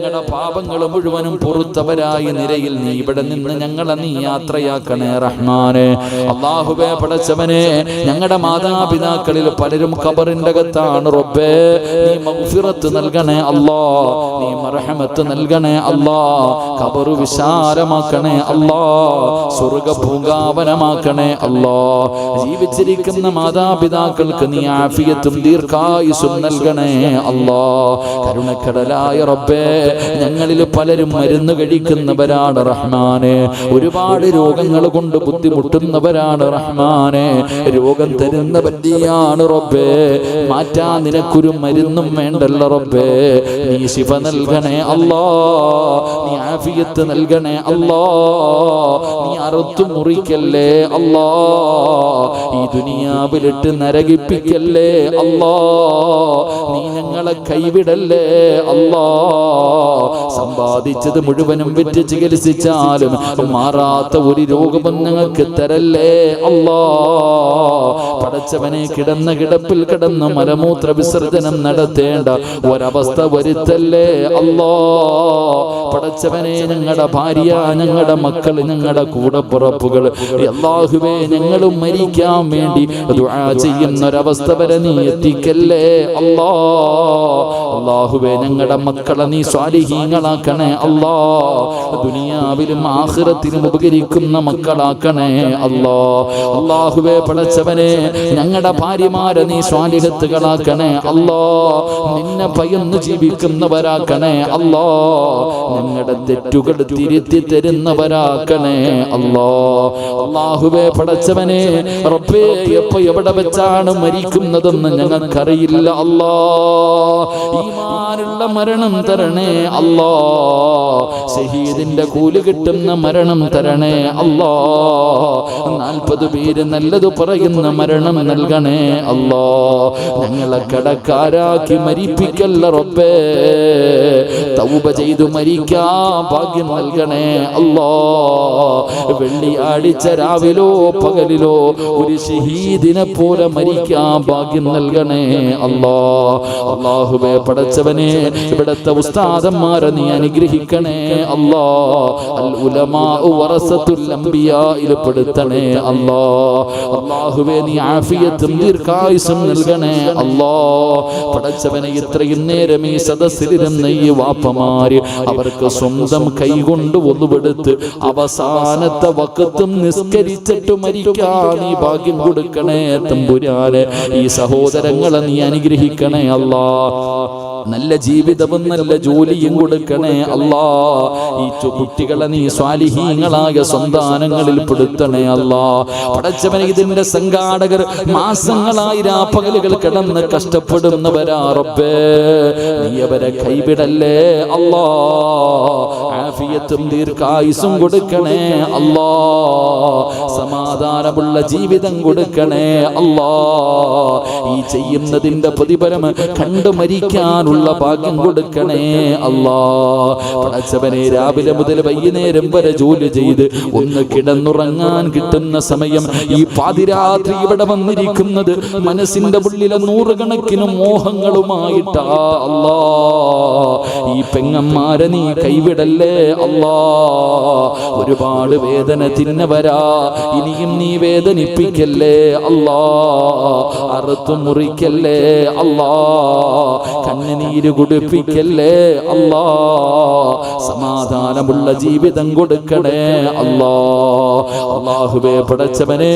Speaker 1: ഞങ്ങളുടെ പാപങ്ങൾ മുഴുവനും പൊറുത്തവരായി നിരയിൽ നീ ഇവിടെ നിന്ന് ഞങ്ങളെ നീ യാത്രയാക്കണേ റഹ്മാനേ. അല്ലാഹുവേ, പടച്ചവനെ, ഞങ്ങളുടെ മാതാപിതാക്കളിൽ പലരും ഖബറിന്റെ അകത്താണ് റബ്ബേ. നീ മഗ്ഫിറത്ത് നൽകണേ അല്ലാ, നീ മർഹമത്ത് നൽകണേ അല്ലാ. ഖബർ വിശാലമാക്കണേ അല്ലാ, സ്വർഗ്ഗ പൂങ്കാവനമാക്കണേ അല്ലാ. ജീവിച്ചിരിക്കുന്ന മാതാപിതാക്കൾക്ക് നീ ആഫിയത്തും ദീർഘായുസ്സും നൽകണേ അല്ലാ. കരുണക്കടലായ റബ്ബേ, ഞങ്ങളിൽ പലരും മരുന്ന് കഴിക്കുന്നവരാണ് റഹ്മാനെ. ഒരുപാട് രോഗങ്ങൾ കൊണ്ട് ബുദ്ധിമുട്ടുന്നവരാണ് റഹ്മാനെ. രോഗം തരുന്ന പറ്റിയാണ് റബ്ബേ. മാറ്റാൻ നിനക്കൊരു മരുന്നും വേണ്ടല്ലോ റബ്ബേ. നീ ശിഫ നൽകണേ അല്ലാ, നീ ആഫിയത്ത് നൽകണേ അല്ലാ. നീ അറുത്തു മുറിക്കല്ലേ അല്ലാ, ഈ ദുനിയാവിലിട്ട് നരകിപ്പിക്കല്ലേ അല്ലാ. നീ ഞങ്ങളെ കൈവിടല്ലേ അല്ലാ. സമ്പാദിച്ചത് മുഴുവനും വിറ്റ് ചികിത്സിച്ചാലും മാറാത്ത ഒരു രോഗവും ഞങ്ങൾക്ക് തരല്ലേ അല്ലാ. പടച്ചവനെ കിടന്ന കിടപ്പിൽ കിടന്ന് മലമൂത്ര വിസർജനം നടത്തേണ്ട ഒരവസ്ഥ വരുത്തല്ലേ അല്ലാ. പടച്ചവനെ ഞങ്ങളുടെ ഭാര്യ, ഞങ്ങളുടെ മക്കൾ, ഞങ്ങളുടെ കൂടപ്പുറപ്പുകൾ അല്ലാഹുവേ ഞങ്ങളും മരിക്കാൻ വേണ്ടി ദുആ ചെയ്യുന്നൊരവസ്ഥ വരെ നീ എത്തിക്കല്ലേ അല്ലാ. അല്ലാഹുവേ ഞങ്ങളുടെ മക്കളെ നീ സ്വാലിഹീങ്ങളാക്കണേ അല്ലാ. ദുനിയാവിലും ആഖിറത്തിലും ഉപകരിക്കുന്ന മക്കളാക്കണേ അല്ലാ. അല്ലാഹുവേ പടച്ചവനെ ഞങ്ങളുടെ ഭാര്യമാരെ നീ സ്വാലിഹത്തുകളാക്കണേ അല്ലാ. നിന്നെ ഭയന്ന് ജീവിക്കുന്നവരാക്കണേ അല്ലാ. ഞങ്ങളുടെ തെറ്റുകൾ തിരുത്തി തരുന്നവരാക്കണേ അല്ലാ. അല്ലാഹുവേ പടച്ചവനെ റബ്ബേ എപ്പോ എവിടെ വെച്ചാണ് മരിക്കുന്നതെന്ന് ഞങ്ങൾക്കറിയില്ല അല്ലാ. ഈമാനുള്ള മരണം തരണേ അല്ലാ. ഷഹീദിന്റെ കൂലി കിട്ടുന്ന മരണം തരണേ അല്ലാ. 40 പേര് നല്ലത് പറയുന്ന മരണം നൽകണേ അല്ലാ. ഞങ്ങളെ കടക്കാരാക്കി മരിപ്പിക്കല്ല റബ്ബേ. തൗബ ചെയ്തു മരിക്കാൻ ഭാഗ്യം നൽകണേ അല്ലാ. വെള്ളിയാഴ്ച രാവിലോ പകലിലോ ഒരു ഷഹീദിനെ പോലെ മരിക്കാൻ ഭാഗ്യം നൽകണേ അല്ലാ. അല്ലാഹുവേ പടച്ചവനെ ഇവിടത്തെ ഉസ്താദന്മാരെ നീ അനുഗ്രഹിക്കണേ അല്ലാ. അൽ ഉലമാ വറസത്തുൽ അംബിയായിൽ പെടുത്തണേ അല്ലാ. അല്ലാഹുവേ നീ ആഫിയത്തും ദീർഘായുസ്സും നൽകണേ അല്ലാ. പടച്ചവനെ ഇത്രയും നേരം ഈ സദസ്സിലിരുന്ന ഈ വാപ്പമാര് അവർക്ക് സ്വന്തം കൈകൊണ്ട് ഒന്നുപെടുത്ത് അവസാനത്തെ വഖത്തും നിസ്കരിച്ചിട്ട് മരിക്കാൻ നീ ഭാഗ്യം കൊടുക്കണേ തമ്പുരാനെ. ഈ സഹോദരങ്ങളെ നീ അനുഗ്രഹിക്കണേ അല്ലാ. നല്ല ജീവിതവും നല്ല ജോലിയും കൊടുക്കണേ അല്ലാ. ഈ കുട്ടികളെ നീ സ്വാലിഹീങ്ങളായ സന്താനങ്ങളിൽ പെടുത്തണേ അല്ലാ. പടച്ചവനെ ഇതിന്റെ സംഘാടകർ മാസങ്ങളായി രാപ്പകലുകൾ കിടന്ന് കഷ്ടപ്പെടുന്നവരാ റബ്ബേ. നീ അവരെ കൈവിടല്ലേ അല്ലാ. ആഫിയത്തും ദീർഘായുസ്സും കൊടുക്കണേ അല്ലാ. സമാധാനമുള്ള ജീവിതം കൊടുക്കണേ അല്ലാ. ഈ ചെയ്യുന്നതിന്റെ പ്രതിഫലം കണ്ടു മരിക്കാനുള്ള ഭാഗ്യം കൊടുക്കണേ അല്ലാ. പടച്ചവനെ രാവിലെ മുതൽ വൈകുന്നേരം വരെ ജോലി ചെയ്ത് ഒന്ന് കിടന്നുറങ്ങാൻ കിട്ടുന്ന സമയം ഈ പാതിരാത്രി ഇവിടെ വന്നിരിക്കുന്നത് മനസ്സിന്റെ ഉള്ളിലെ 100 കണക്കിന് മോഹങ്ങളുമായിട്ടാ അല്ലാ. ഈ പെങ്ങന്മാരെ നീ കൈവിടല്ലേ അല്ലാ. ഒരുപാട് വേദന തിന്നവരാ. ഇനിയും നീ വേദനിപ്പിക്കല്ലേ അല്ലാ. അറുത്തു മുറിക്കല്ലേ അല്ലാ. കണ്ണുനീര് കുടിപ്പിക്കല്ലേ അല്ലാ. സമാധാനമുള്ള ജീവിതം കൊടുക്കണേ അല്ലാ. അല്ലാഹുവേ പടച്ചവനെ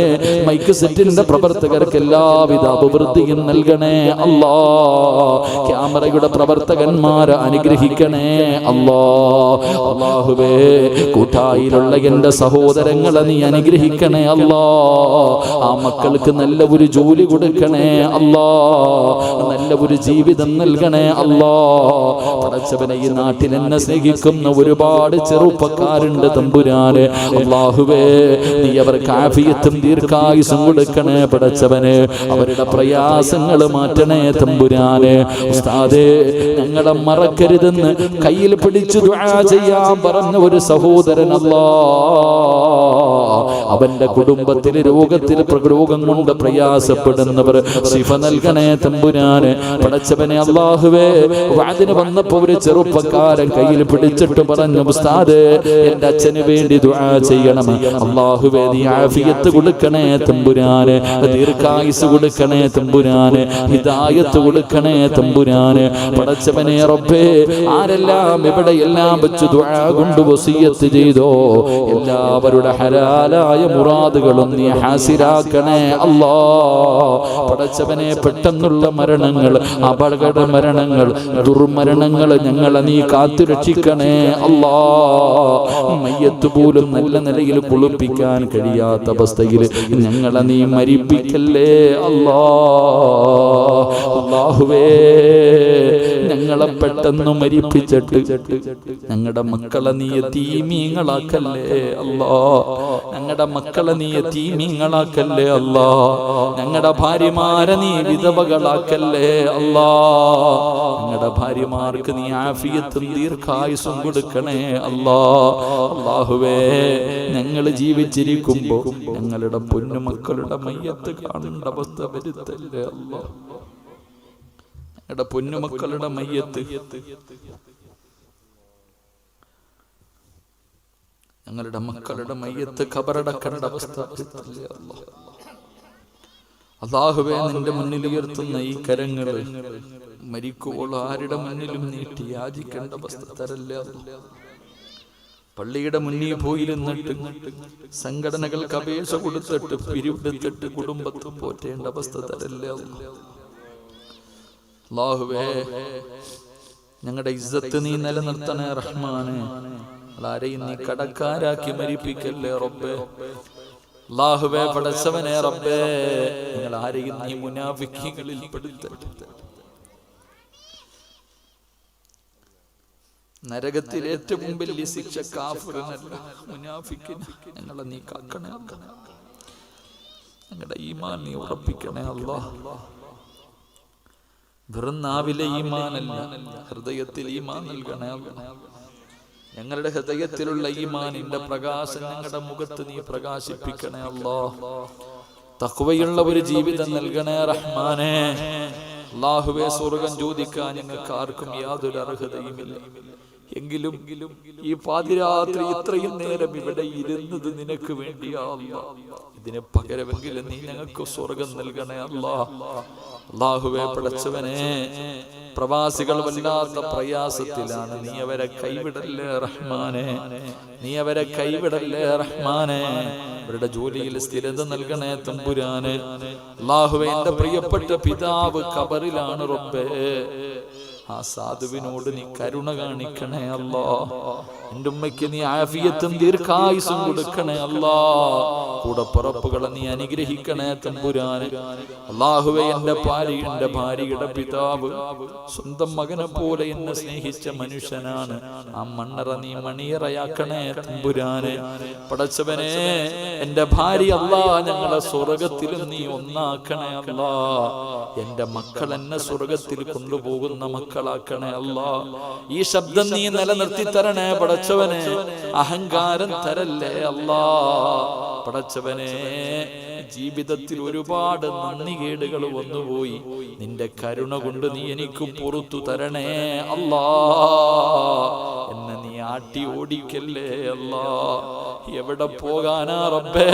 Speaker 1: മൈക്ക് സെറ്റിന്റെ പ്രവർത്തകർക്ക് എല്ലാവിധ അഭിവൃദ്ധിയും നൽകണേ അല്ലാ. ക്യാമറയുടെ പ്രവർത്തകന്മാരെ അനുഗ്രഹിക്കണേ അല്ലാ. അല്ലാഹുവേ കൂട്ടായിലുള്ള എന്റെ സഹോദരങ്ങളെ നീ അനുഗ്രഹിക്കണേ അല്ലാ. ആ മക്കൾക്ക് നല്ല ഒരു ജോലി കൊടുക്കണേ അല്ലാ. നല്ല ഒരു ജീവിതം നൽകണേ അല്ലാ. പടച്ചവനെ ഈ നാട്ടിൽ എന്നെ സ്നേഹിക്കുന്ന ഒരുപാട് ചെറുപ്പക്കാരുണ്ട് തമ്പുരാനെ. അല്ലാഹുവേ നീ അവർക്ക് ആഫിയത്തും ദീർഘായുസ്സും കൊടുക്കണേ പടച്ചവനെ. അവരുടെ പ്രയാസങ്ങൾ മാറ്റണേ തമ്പുരാനെ. ഉസ്താദേ ഞങ്ങളെ മറക്കരുതെന്ന് കയ്യിൽ പിടിച്ചു ദുആ ചെയ്യാൻ പറഞ്ഞ ഒരു സഹോദരൻ അല്ലാ. അവന്റെ കുടുംബത്തിൽ രോഗത്തിൽ രോഗം കൊണ്ട് പ്രയാസപ്പെടുന്നവർ ശിഫ നൽകണേ തമ്പുരാനെ. പടച്ചവനെ അല്ലാഹുവേ വഅദിന് വന്നപ്പോ ഒരു ചെറുപ്പക്കാരൻ കയ്യിൽ പിടിച്ചിട്ട് പറഞ്ഞു ഉസ്താദേ എന്റെ അച്ഛന് വേണ്ടി ദുആ ചെയ്യണം. അല്ലാഹുവേ നീ ആഫിയത്ത് കൊടുക്കണേ തമ്പുരാനെ. ദീർഘായുസ് കൊടുക്കണേ തമ്പുരാനെ. ഹിദായത്ത് കൊടുക്കണേ തമ്പുരാനെ. പടച്ചവനെ റബ്ബേ ആരെല്ലാം എവിടെയെല്ലാം വെച്ച് ദുആ കൊണ്ട് വസിയത്ത് ചെയ്തോ എല്ലാവരുടെ ഹലാലായ മുറാദുകളും നീ ഹാസിലാക്കണേ അല്ലാ. പടച്ചവനെ പെട്ടെന്നുള്ള മരണങ്ങൾ, അപകട മരണങ്ങൾ, ദുർമരണങ്ങൾ ഞങ്ങളെ നീ കാത്തുരക്ഷിക്കണേ അല്ലാ. മയ്യത്ത് പോലും നല്ല നിലയിൽ കുളിപ്പിക്കാൻ കഴിയാത്ത അവസ്ഥയിൽ ഞങ്ങളെ നീ മരിപ്പിക്കല്ലേ അല്ലാ. അല്ലാഹുവേ ഞങ്ങളെ പെട്ടെന്ന് മരിപ്പിച്ചിട്ട് ഞങ്ങളുടെ മക്കളെ നീ യതീമീങ്ങളാക്കല്ലേ അല്ലാ. ഞങ്ങളുടെ മക്കളെ നീ യതീമീങ്ങളാക്കല്ലേ അല്ലാ. ഞങ്ങളുടെ ഭാര്യമാരെ നീ വിധവകളാക്കല്ലേ അല്ലാ. ഞങ്ങളുടെ ഭാര്യമാർക്ക് നീ ആഫിയത്തും ദീർഘായുസ്സും കൊടുക്കണേ അല്ലാ. അല്ലാഹുവേ, ഞങ്ങൾ ജീവിച്ചിരിക്കുമ്പോ ഞങ്ങളുടെ പൊന്നുമക്കളുടെ മയ്യത്ത് കാണേണ്ട അവസ്ഥ വരുത്തല്ലേ അല്ലാ. ഞങ്ങളുടെ പൊന്നുമക്കളുടെ മയ്യത്ത് ഞങ്ങളുടെ മക്കളുടെ മയ്യത്ത് ഖബറടക്കേണ്ട അവസ്ഥ വരുത്തല്ലേ അല്ലാ. അല്ലാഹുവേ, നിന്റെ മുന്നിൽ ഉയർത്തുന്ന ഈ കരങ്ങൾ മരിക്കുമ്പോൾ ആരുടെ മുന്നിലും നീട്ടി യാചിക്കേണ്ട അവസ്ഥ തരല്ലേ അല്ലാ. പള്ളിയുടെ മുന്നിൽ പോയിരുന്നിട്ട് സംഘടനകൾക്ക് അപേക്ഷ കൊടുത്തിട്ട് പിരിവെടുത്തിട്ട് കുടുംബത്തെ പോറ്റേണ്ട അവസ്ഥ തരല്ലേ അല്ലാഹുവേ. ഞങ്ങളുടെ ഇസ്സത്ത് നീ നിലനിർത്തണേ റഹ്മാനെ. ആരെയും നീ കടക്കാരാക്കി മരിപ്പിക്കല്ലേ റബ്ബേ. അല്ലാഹുവേ, പടച്ചവനെ റബ്ബേ, ഞങ്ങൾ ആരെയും നീ മുനാഫിഖീങ്ങളിൽ പെടുത്തരുത്. നരകത്തിൽ ഏറ്റവും വലിയ ശിക്ഷ കാഫിറിനല്ല, മുനാഫിക്കിന്. ഞങ്ങളെ നീ കാക്കണേ. ഞങ്ങളുടെ ഈമാൻ നീ ഉറപ്പിക്കണേ അല്ലാഹ്. വെറും നാവിലെ ഈമാനല്ല, ഹൃദയത്തിൽ ഈമാൻ നൽകണേ അല്ലാഹ്. ഞങ്ങളുടെ ഹൃദയത്തിലുള്ള ഈമാനിന്റെ പ്രകാശം ഞങ്ങളുടെ മുഖത്ത് നീ പ്രകാശിപ്പിക്കണേ അല്ലാഹ്. തഖ്വയുള്ള ഒരു ജീവിതം നൽകണേ റഹ്മാനേ. അല്ലാഹുവേ, സ്വർഗ്ഗം ചോദിക്കാൻ ഞങ്ങൾക്ക് ആർക്കും യാതൊരു അർഹതയുമില്ല. എങ്കിലും ഈ പാതിരാത്രി ഇത്രയും നേരം ഇവിടെ ഇരുന്നത് നിനക്ക് വേണ്ടിയാ അല്ലാഹ്. ഇതിന് പകരമെങ്കിലും നീ ഞങ്ങൾക്ക് സ്വർഗ്ഗം നൽകണേ അല്ലാഹ്. അല്ലാഹുവേ, പടച്ചവനെ, പ്രവാസികൾ വല്ലാത്ത പ്രയാസത്തിലാണ്. നീ അവരെ കൈവിടല്ലേ റഹ്മാനെ. നീ അവരെ കൈവിടല്ലേ റഹ്മാനെ. അവരുടെ ജോലിയിൽ സ്ഥിരത നൽകണേ തമ്പുരാനെ. അല്ലാഹുവേ, എന്റെ പ്രിയപ്പെട്ട പിതാവ് ഖബറിലാണ് റബ്ബേ. ആ സാധുവിനോട് നീ കരുണ കാണിക്കണേ അല്ലാ. എന്റെ ഉമ്മയ്ക്ക് നീ ആഫിയത്തും ദീർഘായുസ്സും കൊടുക്കണേ അല്ലാ. കൂടെ പുറപ്പുകളെ നീ അനുഗ്രഹിക്കണേ തമ്പുരാനെ. അല്ലാഹുവേ, എന്റെ ഭാര്യയുടെ പിതാവ് സ്വന്തം മകനെ പോലെ എന്നെ സ്നേഹിച്ച മനുഷ്യനാണ്. ആ മണ്ണറ നീ മണിയറയാക്കണേ തമ്പുരാനെ. പടച്ചവനെ, എന്റെ ഭാര്യ അല്ലാ ഞങ്ങളെ സ്വർഗത്തിലും നീ ഒന്നാക്കണേ അല്ലാ. എന്റെ മക്കൾ എന്നെ സ്വർഗത്തിൽ കൊണ്ടുപോകുന്ന മക്കളാക്കണേ അല്ലാ. ഈ ശബ്ദം നീ നിലനിർത്തി തരണേ പടച്ചവനെ. അഹങ്കാരം തരല്ലേ അല്ലാ. പടച്ചവനെ, ജീവിതത്തിൽ ഒരുപാട് നന്ദികേടുകൾ വന്നുപോയി. നിന്റെ കരുണ കൊണ്ട് നീ എനിക്ക് പുറത്തു തരണേ അല്ലാ. എന്നെ നീ ആട്ടി ഓടിക്കല്ലേ അല്ലാ. എവിടെ പോകാനാ റബ്ബേ,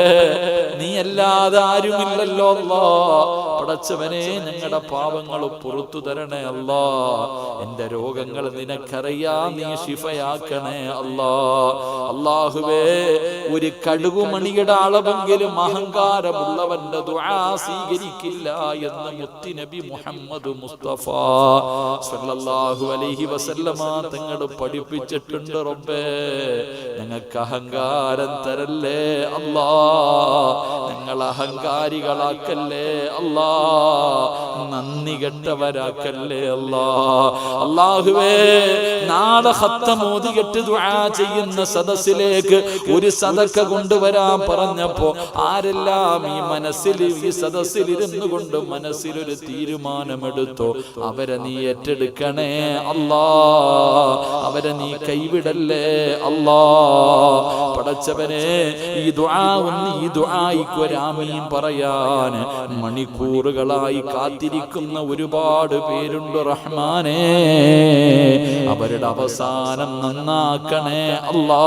Speaker 1: നീ അല്ലാതെ ആരുമില്ലല്ലോ അല്ലാ. പടച്ചവനെ, ഞങ്ങളുടെ പാപങ്ങൾ പുറത്തു തരണേ അല്ലാ. എന്റെ രോഗങ്ങൾ നിനക്കറിയാം, നീ ശിഫയാക്കണേ അല്ലാ. അല്ലാഹുവേ, ഒരു കടുകുമണിയുടെ അളവെങ്കിലും അഹങ്കാരമുള്ളവന്റെ ദുആ സ്വീകരിക്കില്ല എന്ന് മുത്തുനബി മുഹമ്മദ് മുസ്തഫ സല്ലല്ലാഹു അലൈഹി വസല്ലമ തങ്ങൾ പഠിപ്പിച്ചിട്ടുണ്ട് റബ്ബേ. ഞങ്ങൾക്ക് അഹങ്കാരം തരല്ലേ അല്ലാ. ഞങ്ങൾ അഹങ്കാരികളാക്കല്ലേ അല്ലാ. നന്ദി കെട്ടവരാക്കല്ലേ അല്ലാ. അല്ലാഹുവേ, നാളെ ഖത്തം ഓതിയിട്ട് ദുആ ചെയ്യുന്ന സദസ്സിലേക്ക് ഒരു സദക്ക കൊണ്ടുവരാൻ പറഞ്ഞപ്പോ ആരെല്ലാം ഈ സദസ്സിൽ ഇരുന്നു കൊണ്ട് മനസ്സിലൊരു തീരുമാനമെടുത്തോ അവരെ നീ ഏറ്റെടുക്കണേ അല്ലാ. അവരെ നീ കൈവിടല്ലേ അല്ലാ. പടച്ചവനെ, ഈ ദുആയിക്ക് ഒരാമീൻ പറയാൻ മണിക്കൂറുകളായി കാത്തിരിക്കുന്ന ഒരുപാട് പേരുണ്ട് റഹ്മാനേ. അവരുടെ അവസാനം നന്നാക്കണേ അല്ലാ.